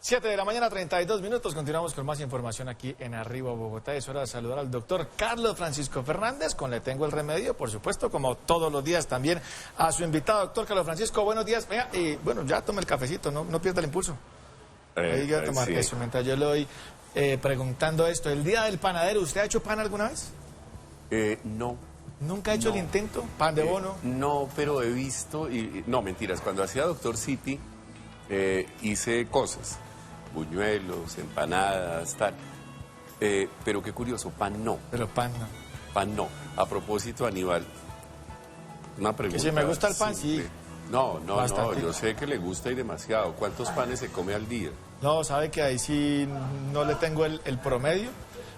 7 de la mañana, 32 minutos. Continuamos con más información aquí en Arriba Bogotá. Es hora de saludar al doctor Carlos Francisco Fernández, con Le Tengo el Remedio, por supuesto, como todos los días también a su invitado, doctor Carlos Francisco. Buenos días. Venga, y bueno, ya tome el cafecito, no pierda el impulso. Ahí voy a tomar sí. eso mientras yo le voy preguntando esto. El día del panadero, ¿usted ha hecho pan alguna vez? No. ¿Nunca ha hecho el intento? ¿Pan de bono? No, pero he visto, no, mentiras, cuando hacía Doctor City hice cosas, buñuelos, empanadas, tal, pero qué curioso, pan no. Pero pan no. Pan no. A propósito, Aníbal, una pregunta. Que si me gusta el pan, simple. sí. No, Bastante. yo sé que le gusta y demasiado. ¿Cuántos panes se come al día? No, sabe que ahí sí no le tengo el promedio.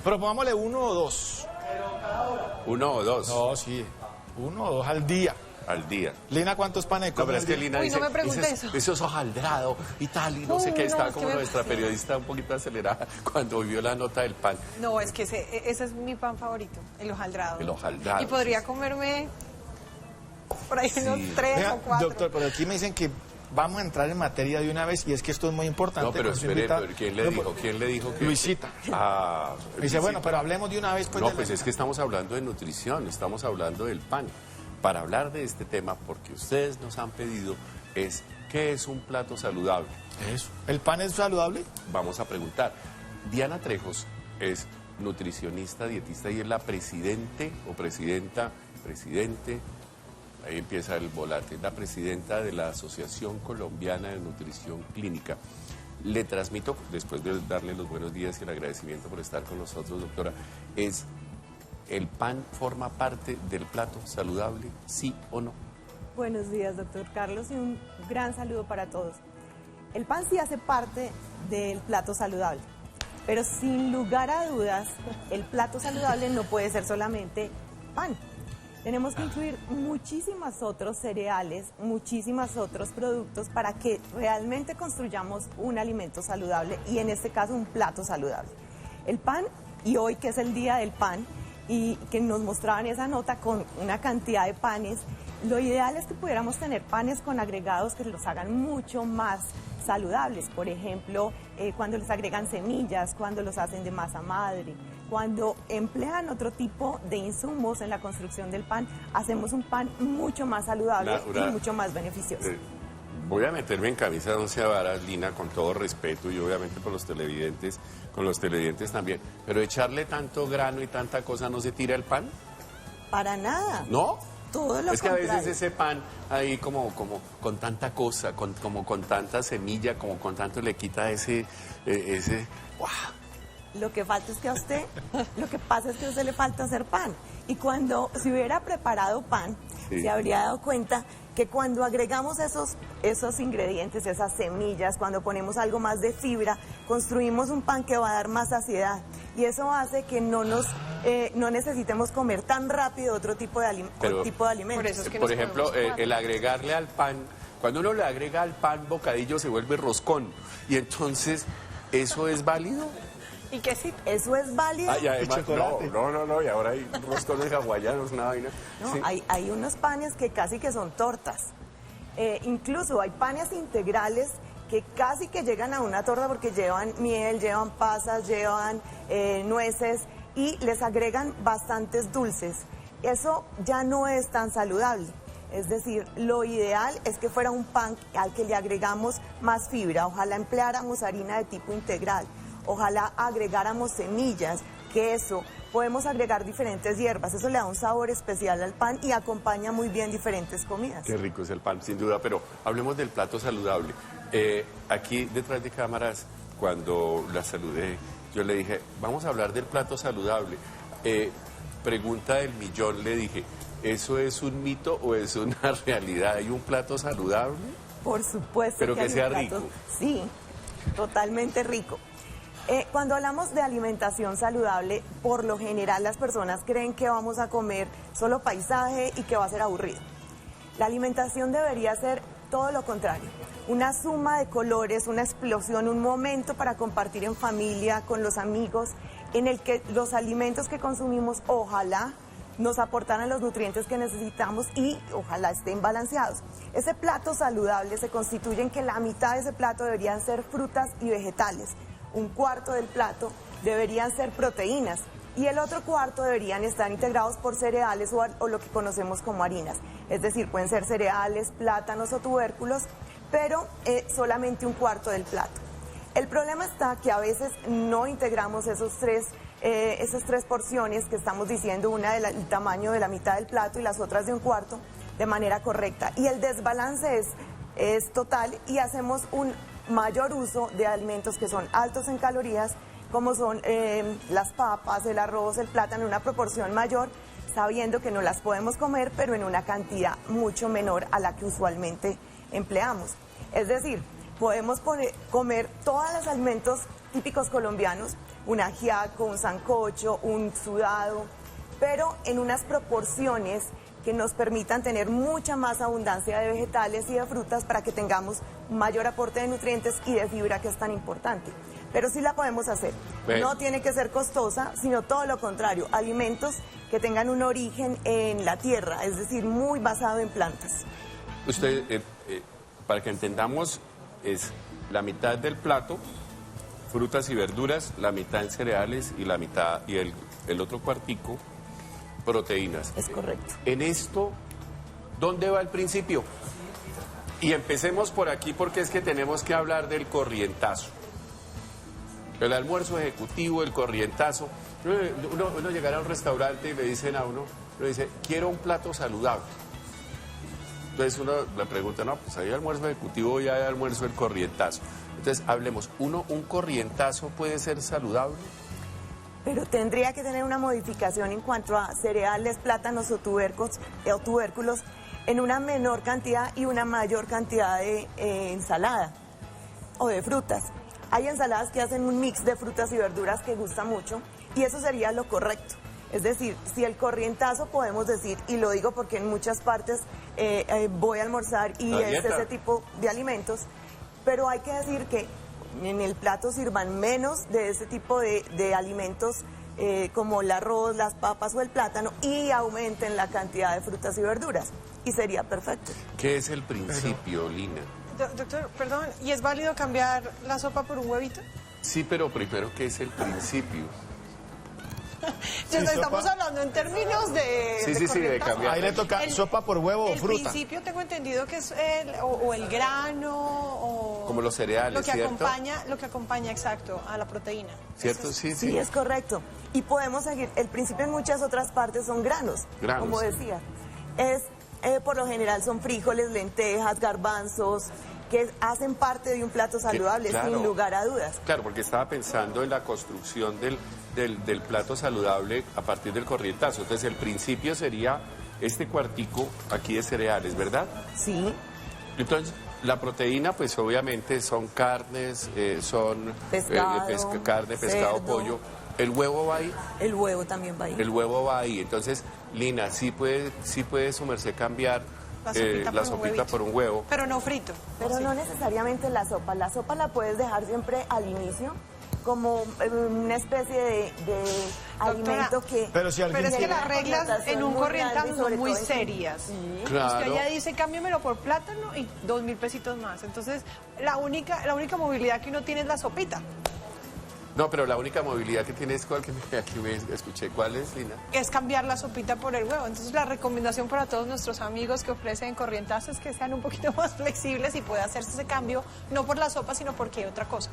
Pero pongámosle 1 o 2. ¿Uno o dos? No, sí. 1 o 2 al día. Al día. Lina, ¿cuántos panes No, come pero es al que día? Lina Uy, dice, no me pregunte eso es hojaldrado y tal, y no sé qué, No, estaba es que como me nuestra fascina. periodista un poquito acelerada cuando vio la nota del pan. No, es que ese es mi pan favorito, el hojaldrado. El hojaldrado, Y podría sí. comerme por ahí unos Sí. 3 Vea, o 4. doctor, pero aquí me dicen que vamos a entrar en materia de una vez y es que esto es muy importante. No, pero con su espere, invitado. pero ¿quién le No, dijo? pues, ¿Quién le dijo que...? Luisita. Ah, Me dice, bueno, Luisita. pero hablemos de una vez. Pues, No, de pues la- es que estamos hablando de nutrición, estamos hablando del pan. Para hablar de este tema, porque ustedes nos han pedido, es ¿qué es un plato saludable? Eso. ¿El pan es saludable? Vamos a preguntar. Diana Trejos es nutricionista, dietista y es la presidente, ahí empieza el volante, es la presidenta de la Asociación Colombiana de Nutrición Clínica. Le transmito, después de darle los buenos días y el agradecimiento por estar con nosotros, doctora, ¿el pan forma parte del plato saludable, sí o no? Buenos días, doctor Carlos, y un gran saludo para todos. El pan sí hace parte del plato saludable, pero sin lugar a dudas, el plato saludable no puede ser solamente pan. Tenemos que incluir muchísimos otros cereales, muchísimos otros productos para que realmente construyamos un alimento saludable y en este caso un plato saludable. El pan, y hoy que es el día del pan, y que nos mostraban esa nota con una cantidad de panes, lo ideal es que pudiéramos tener panes con agregados que los hagan mucho más saludables. Por ejemplo, cuando les agregan semillas, cuando los hacen de masa madre, cuando emplean otro tipo de insumos en la construcción del pan, hacemos un pan mucho más saludable y mucho más beneficioso. Voy a meterme en camisa de 11 varas, Lina, con todo respeto y obviamente por los televidentes, con los televidentes también, pero echarle tanto grano y tanta cosa, ¿no se tira el pan? Para nada. ¿No? Todo lo Es que a veces contrario. ese pan ahí como con tanta cosa, como con tanta semilla, como con tanto le quita ese ¡guau! Lo que falta es que a usted, lo que pasa es que a usted le falta hacer pan. Y cuando se hubiera preparado pan, Sí. se habría dado cuenta que cuando agregamos esos ingredientes, esas semillas, cuando ponemos algo más de fibra, construimos un pan que va a dar más saciedad. Y eso hace que no necesitemos comer tan rápido otro tipo de, Pero- alimentos. Por eso es que Por nos ejemplo, comemos cuatro. el agregarle al pan, cuando uno le agrega al pan bocadillo se vuelve roscón. Y entonces, ¿eso es válido? ¿Y qué sí? Eso es válido. Y además, chocolate. no, y ahora hay roscones hawaianos, una vaina. No, Sí. hay unos panes que casi que son tortas. Incluso hay panes integrales que casi que llegan a una torta porque llevan miel, llevan pasas, llevan nueces y les agregan bastantes dulces. Eso ya no es tan saludable. Es decir, lo ideal es que fuera un pan al que le agregamos más fibra. Ojalá empleáramos harina de tipo integral. Ojalá agregáramos semillas, queso, podemos agregar diferentes hierbas, eso le da un sabor especial al pan y acompaña muy bien diferentes comidas. Qué rico es el pan, sin duda, pero hablemos del plato saludable. Aquí detrás de cámaras, cuando la saludé, yo le dije, vamos a hablar del plato saludable. Pregunta del millón, le dije, ¿eso es un mito o es una realidad? ¿Hay un plato saludable? Por supuesto. Pero que hay un sea plato- rico. Sí, totalmente rico. Cuando hablamos de alimentación saludable, por lo general las personas creen que vamos a comer solo paisaje y que va a ser aburrido. La alimentación debería ser todo lo contrario, una suma de colores, una explosión, un momento para compartir en familia, con los amigos, en el que los alimentos que consumimos ojalá nos aportaran los nutrientes que necesitamos y ojalá estén balanceados. Ese plato saludable se constituye en que la mitad de ese plato deberían ser frutas y vegetales, un cuarto del plato deberían ser proteínas y el otro cuarto deberían estar integrados por cereales o lo que conocemos como harinas. Es decir, pueden ser cereales, plátanos o tubérculos, pero solamente un cuarto del plato. El problema está que a veces no integramos esas tres porciones que estamos diciendo, una del tamaño de la mitad del plato y las otras de un cuarto, de manera correcta. Y el desbalance es total y hacemos un mayor uso de alimentos que son altos en calorías, como son las papas, el arroz, el plátano, en una proporción mayor, sabiendo que no las podemos comer, pero en una cantidad mucho menor a la que usualmente empleamos. Es decir, podemos comer todos los alimentos típicos colombianos, un ajiaco, un sancocho, un sudado, pero en unas proporciones que nos permitan tener mucha más abundancia de vegetales y de frutas para que tengamos mayor aporte de nutrientes y de fibra, que es tan importante. Pero sí la podemos hacer. No tiene que ser costosa, sino todo lo contrario, alimentos que tengan un origen en la tierra, es decir, muy basado en plantas. Usted, para que entendamos, es la mitad del plato, frutas y verduras, la mitad en cereales y la mitad y el otro cuartico, proteínas. Es correcto. En esto, ¿dónde va el principio? Y empecemos por aquí porque es que tenemos que hablar del corrientazo. El almuerzo ejecutivo, el corrientazo. Uno llegará a un restaurante y le dicen a uno, dice, quiero un plato saludable. Entonces uno le pregunta, no, pues hay almuerzo ejecutivo y hay almuerzo el corrientazo. Entonces hablemos, ¿un corrientazo puede ser saludable? Pero tendría que tener una modificación en cuanto a cereales, plátanos o tubérculos en una menor cantidad y una mayor cantidad de ensalada o de frutas. Hay ensaladas que hacen un mix de frutas y verduras que gusta mucho y eso sería lo correcto. Es decir, si el corrientazo podemos decir, y lo digo porque en muchas partes voy a almorzar y es ese tipo de alimentos, pero hay que decir que en el plato sirvan menos de ese tipo de alimentos como el arroz, las papas o el plátano y aumenten la cantidad de frutas y verduras y sería perfecto. ¿Qué es el principio, Lina? Doctor, perdón, ¿y es válido cambiar la sopa por un huevito? Sí, pero primero, ¿qué es el principio? Estamos hablando en términos de de cambiar. Ahí le toca sopa por huevo o fruta. El principio tengo entendido que es el grano o... Como los cereales, lo que ¿cierto? lo que acompaña, exacto, a la proteína. ¿Cierto? Sí. Sí, es correcto. Y podemos seguir. El principio en muchas otras partes son granos. Como decía. Por lo general son frijoles, lentejas, garbanzos, que hacen parte de un plato saludable, claro, sin lugar a dudas. Claro, porque estaba pensando en la construcción del plato saludable a partir del corrientazo. Entonces el principio sería este cuartico aquí de cereales, ¿verdad? Sí. Entonces la proteína pues obviamente son carnes, son carne, pescado, cerdo. pollo. ¿El huevo va ahí? El huevo también va ahí. El huevo va ahí. Entonces, Lina, sí puede su merced cambiar la sopita por un huevo. Pero no frito. Pero no necesariamente la sopa. La sopa la puedes dejar siempre al inicio como una especie de alimento que... Pero si alguien es que tiene- las reglas en un corrientazo son muy serias. Sí. Claro. Usted ya dice, cámbiamelo por plátano y 2.000 pesitos más. Entonces, la única movilidad que uno tiene es la sopita. No, pero la única movilidad que tiene es cuál que aquí me escuché. ¿Cuál es, Lina? Es cambiar la sopita por el huevo. Entonces, la recomendación para todos nuestros amigos que ofrecen corrientazos es que sean un poquito más flexibles y pueda hacerse ese cambio, no por la sopa, sino por qué otra cosa.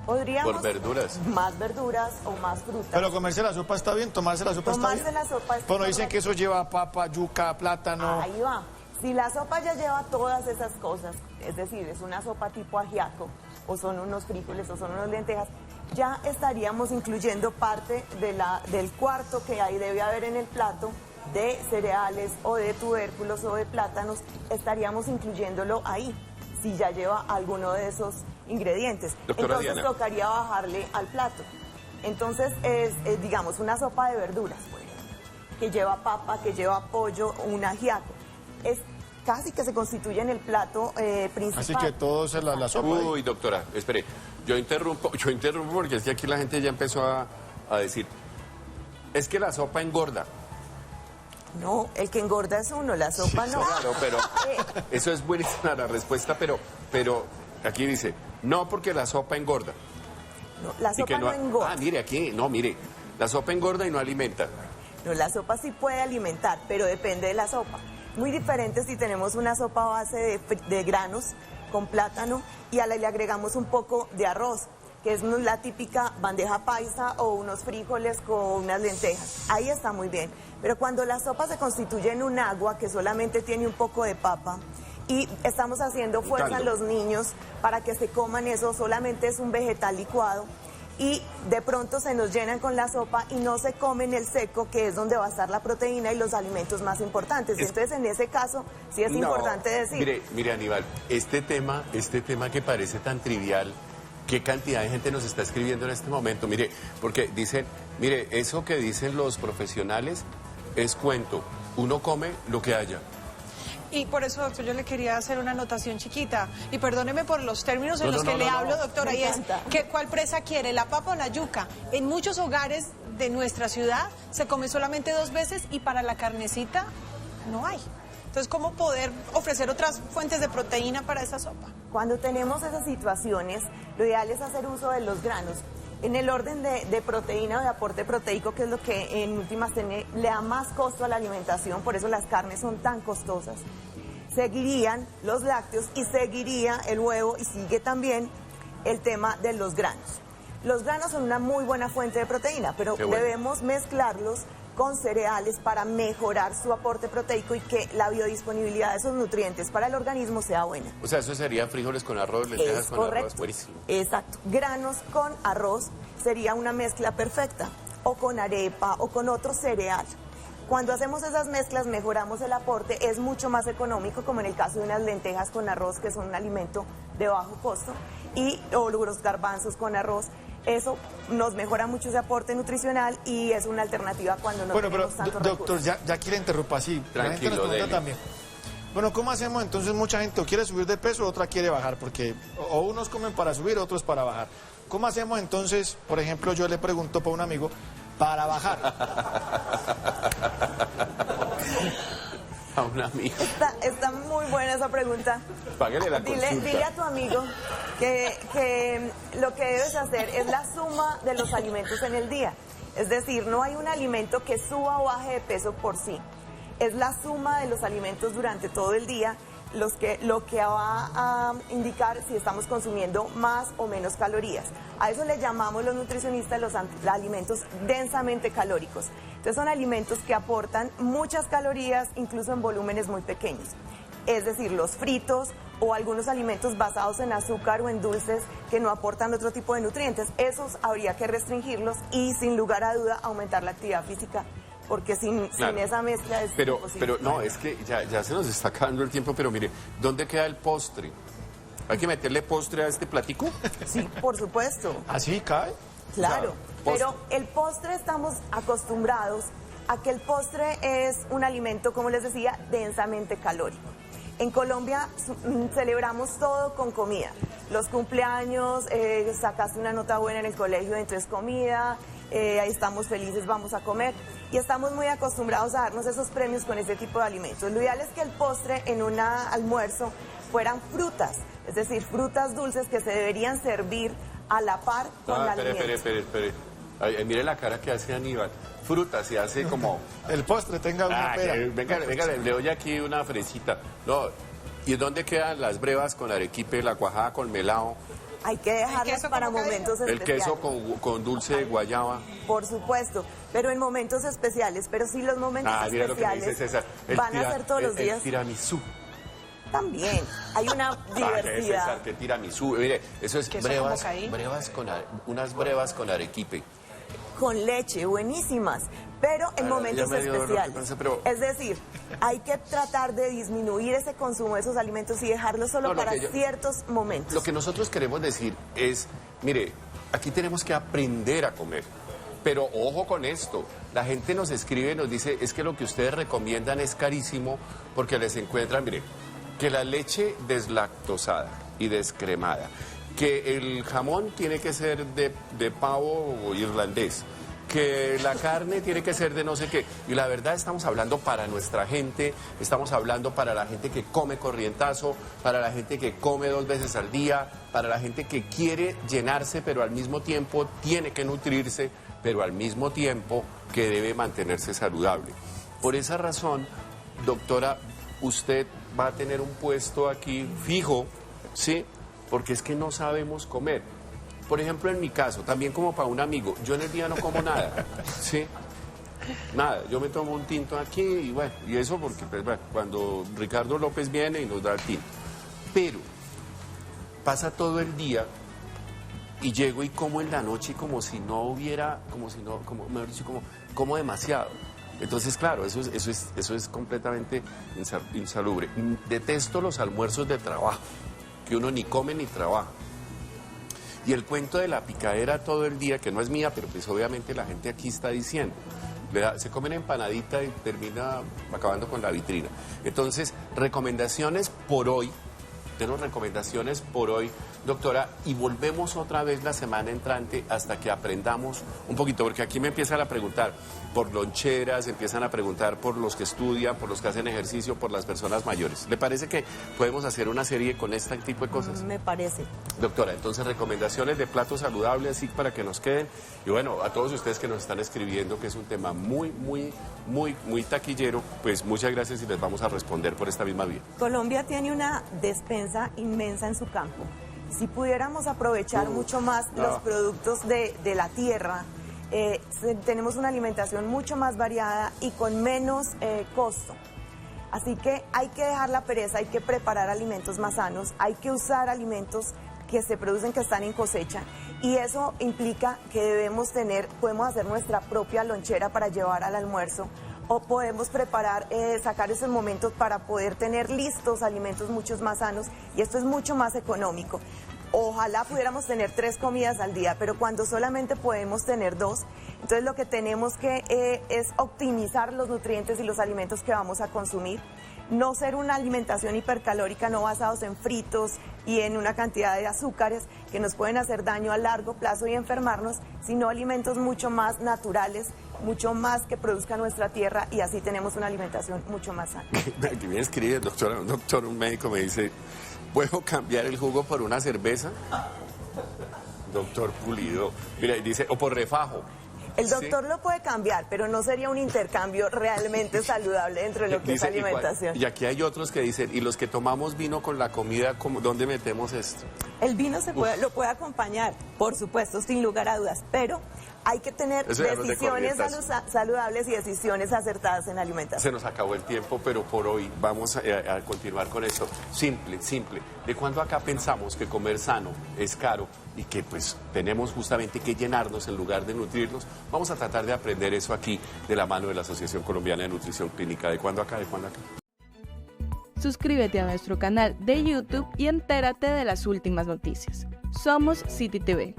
Podríamos... Por verduras. Más verduras o más frutas. Pero comerse la sopa está bien, tomarse la sopa Tomarse está bien. la sopa está Pero no dicen correcto. que eso lleva papa, yuca, plátano. Ahí va. Si la sopa ya lleva todas esas cosas, es decir, es una sopa tipo ajiaco, o son unos frijoles, o son unas lentejas, ya estaríamos incluyendo parte del cuarto que ahí debe haber en el plato de cereales o de tubérculos o de plátanos, estaríamos incluyéndolo ahí, si ya lleva alguno de esos ingredientes. Doctora Entonces Diana. tocaría bajarle al plato. Entonces es, digamos, una sopa de verduras, por ejemplo, que lleva papa, que lleva pollo, un ajiaco. Es casi que se constituye en el plato principal. Así que todo es la sopa. Uy, doctora, espere, yo interrumpo porque es que aquí la gente ya empezó a decir, es que la sopa engorda. No, el que engorda es uno, la sopa no. Claro, pero eso es buenísima la respuesta, pero aquí dice, no porque la sopa engorda. No, la Y que sopa no engorda. Ah, mire, aquí, no, mire, la sopa engorda y no alimenta. No, la sopa sí puede alimentar, pero depende de la sopa. Muy diferente si tenemos una sopa a base de granos con plátano y a la le agregamos un poco de arroz, que es la típica bandeja paisa o unos frijoles con unas lentejas. Ahí está muy bien. Pero cuando la sopa se constituye en un agua que solamente tiene un poco de papa y estamos haciendo fuerza en los niños para que se coman eso, solamente es un vegetal licuado, y de pronto se nos llenan con la sopa y no se comen el seco, que es donde va a estar la proteína y los alimentos más importantes. Entonces, en ese caso, sí es importante decir... Mire, Aníbal, este tema que parece tan trivial, ¿qué cantidad de gente nos está escribiendo en este momento? Mire, porque dicen, mire, eso que dicen los profesionales es cuento. Uno come lo que haya. Y por eso, doctor, yo le quería hacer una anotación chiquita. Y perdóneme por los términos en los que le hablo, doctora, y es que ¿cuál presa quiere, la papa o la yuca? En muchos hogares de nuestra ciudad se come solamente 2 veces y para la carnecita no hay. Entonces, ¿cómo poder ofrecer otras fuentes de proteína para esa sopa? Cuando tenemos esas situaciones, lo ideal es hacer uso de los granos. En el orden de proteína o de aporte proteico, que es lo que en últimas le da más costo a la alimentación, por eso las carnes son tan costosas, seguirían los lácteos y seguiría el huevo y sigue también el tema de los granos. Los granos son una muy buena fuente de proteína, pero debemos mezclarlos con cereales para mejorar su aporte proteico y que la biodisponibilidad de esos nutrientes para el organismo sea buena. O sea, eso sería frijoles con arroz, lentejas con arroz, buenísimo. Exacto. Granos con arroz sería una mezcla perfecta, o con arepa, o con otro cereal. Cuando hacemos esas mezclas mejoramos el aporte, es mucho más económico, como en el caso de unas lentejas con arroz, que son un alimento de bajo costo, o los garbanzos con arroz. Eso nos mejora mucho ese aporte nutricional y es una alternativa cuando no tenemos tantos doctor, recursos. ya aquí le interrumpo así. La gente nos Tranquilo, pregunta dele. también. Bueno, ¿cómo hacemos entonces? Mucha gente o quiere subir de peso, otra quiere bajar, porque o unos comen para subir, otros para bajar. ¿Cómo hacemos entonces? Por ejemplo, yo le pregunto para un amigo, para bajar. A un amigo. Está muy buena esa pregunta. Páguele la consulta. Dile a tu amigo que lo que debes hacer es la suma de los alimentos en el día. Es decir, no hay un alimento que suba o baje de peso por sí. Es la suma de los alimentos durante todo el día lo que va a indicar si estamos consumiendo más o menos calorías. A eso le llamamos los nutricionistas los alimentos densamente calóricos. Entonces son alimentos que aportan muchas calorías, incluso en volúmenes muy pequeños. Es decir, los fritos o algunos alimentos basados en azúcar o en dulces que no aportan otro tipo de nutrientes. Esos habría que restringirlos y, sin lugar a duda, aumentar la actividad física, porque sin esa mezcla es imposible. Pero no, es que ya se nos está acabando el tiempo, pero mire, ¿dónde queda el postre? ¿Hay que meterle postre a este platico? Sí, por supuesto. ¿Así cae? Claro, postre. pero el postre estamos acostumbrados a que el postre es un alimento, como les decía, densamente calórico. En Colombia celebramos todo con comida. Los cumpleaños, sacaste una nota buena en el colegio, entonces comida, ahí estamos felices, vamos a comer. Y estamos muy acostumbrados a darnos esos premios con ese tipo de alimentos. Lo ideal es que el postre en un almuerzo fueran frutas, es decir, frutas dulces que se deberían servir a la par con el alimento. Espere. Ay, mire la cara que hace Aníbal. Fruta, se hace como... El postre tenga una pera. Venga, le doy aquí una fresita. No, ¿y dónde quedan las brevas con arequipe, la cuajada con melao? Hay que dejarlas para momentos especiales. El queso con dulce de guayaba. Por supuesto, pero en momentos especiales. Pero sí, los momentos Mira lo que me dice especiales César. van a ser todos los días. El tiramisú. También hay una diversidad. César, que tiramisú. Mire, eso es ¿Queso con bocaín? unas brevas con arequipe. Con leche, buenísimas, pero en momentos ya me dio dolor de especiales. panza, pero- Es decir, hay que tratar de disminuir ese consumo de esos alimentos y dejarlos solo para ciertos momentos. Lo que nosotros queremos decir es, mire, aquí tenemos que aprender a comer. Pero ojo con esto, la gente nos escribe, nos dice, es que lo que ustedes recomiendan es carísimo porque les encuentran, mire, que la leche deslactosada y descremada, que el jamón tiene que ser de pavo irlandés, que la carne tiene que ser de no sé qué. Y la verdad estamos hablando para nuestra gente, estamos hablando para la gente que come corrientazo, para la gente que come 2 veces al día, para la gente que quiere llenarse, pero al mismo tiempo tiene que nutrirse, pero al mismo tiempo que debe mantenerse saludable. Por esa razón, doctora, usted va a tener un puesto aquí fijo, ¿sí? Porque es que no sabemos comer. Por ejemplo, en mi caso, también como para un amigo, yo en el día no como nada, ¿sí? Nada, yo me tomo un tinto aquí y bueno, y eso porque pues, bueno, cuando Ricardo López viene y nos da el tinto. Pero pasa todo el día y llego y como en la noche como si no hubiera, mejor dicho, como demasiado. Entonces, claro, eso es completamente insalubre. Detesto los almuerzos de trabajo, que uno ni come ni trabaja. Y el cuento de la picadera todo el día, que no es mía, pero pues obviamente la gente aquí está diciendo. Se comen empanadita y termina acabando con la vitrina. Entonces, recomendaciones por hoy, doctora, y volvemos otra vez la semana entrante hasta que aprendamos un poquito, porque aquí me empiezan a preguntar por loncheras, empiezan a preguntar por los que estudian, por los que hacen ejercicio, por las personas mayores. ¿Le parece que podemos hacer una serie con este tipo de cosas? Me parece. Doctora, entonces recomendaciones de platos saludables, así para que nos queden. Y bueno, a todos ustedes que nos están escribiendo, que es un tema muy taquillero, pues muchas gracias y les vamos a responder por esta misma vía. Colombia tiene una despensa inmensa en su campo. Si pudiéramos aprovechar mucho más los productos de la tierra, tenemos una alimentación mucho más variada y con menos costo. Así que hay que dejar la pereza, hay que preparar alimentos más sanos, hay que usar alimentos que se producen, que están en cosecha, y eso implica que podemos hacer nuestra propia lonchera para llevar al almuerzo, o podemos preparar, sacar esos momentos para poder tener listos alimentos mucho más sanos, y esto es mucho más económico. Ojalá pudiéramos tener 3 comidas al día, pero cuando solamente podemos tener 2, entonces lo que tenemos que es optimizar los nutrientes y los alimentos que vamos a consumir. No ser una alimentación hipercalórica, no basados en fritos y en una cantidad de azúcares que nos pueden hacer daño a largo plazo y enfermarnos, sino alimentos mucho más naturales, mucho más que produzca nuestra tierra, y así tenemos una alimentación mucho más sana. Aquí me escribe un médico me dice, ¿puedo cambiar el jugo por una cerveza? Doctor Pulido, mira, dice, o por refajo. El doctor lo puede cambiar, pero no sería un intercambio realmente saludable dentro de lo que es alimentación. Y aquí hay otros que dicen, ¿y los que tomamos vino con la comida, dónde metemos esto? El vino lo puede acompañar, por supuesto, sin lugar a dudas, pero hay que tener decisiones saludables y decisiones acertadas en alimentación. Se nos acabó el tiempo, pero por hoy vamos a continuar con esto. Simple. ¿De cuándo acá pensamos que comer sano es caro y que pues tenemos justamente que llenarnos en lugar de nutrirnos? Vamos a tratar de aprender eso aquí de la mano de la Asociación Colombiana de Nutrición Clínica. ¿De cuándo acá? Suscríbete a nuestro canal de YouTube y entérate de las últimas noticias. Somos City TV.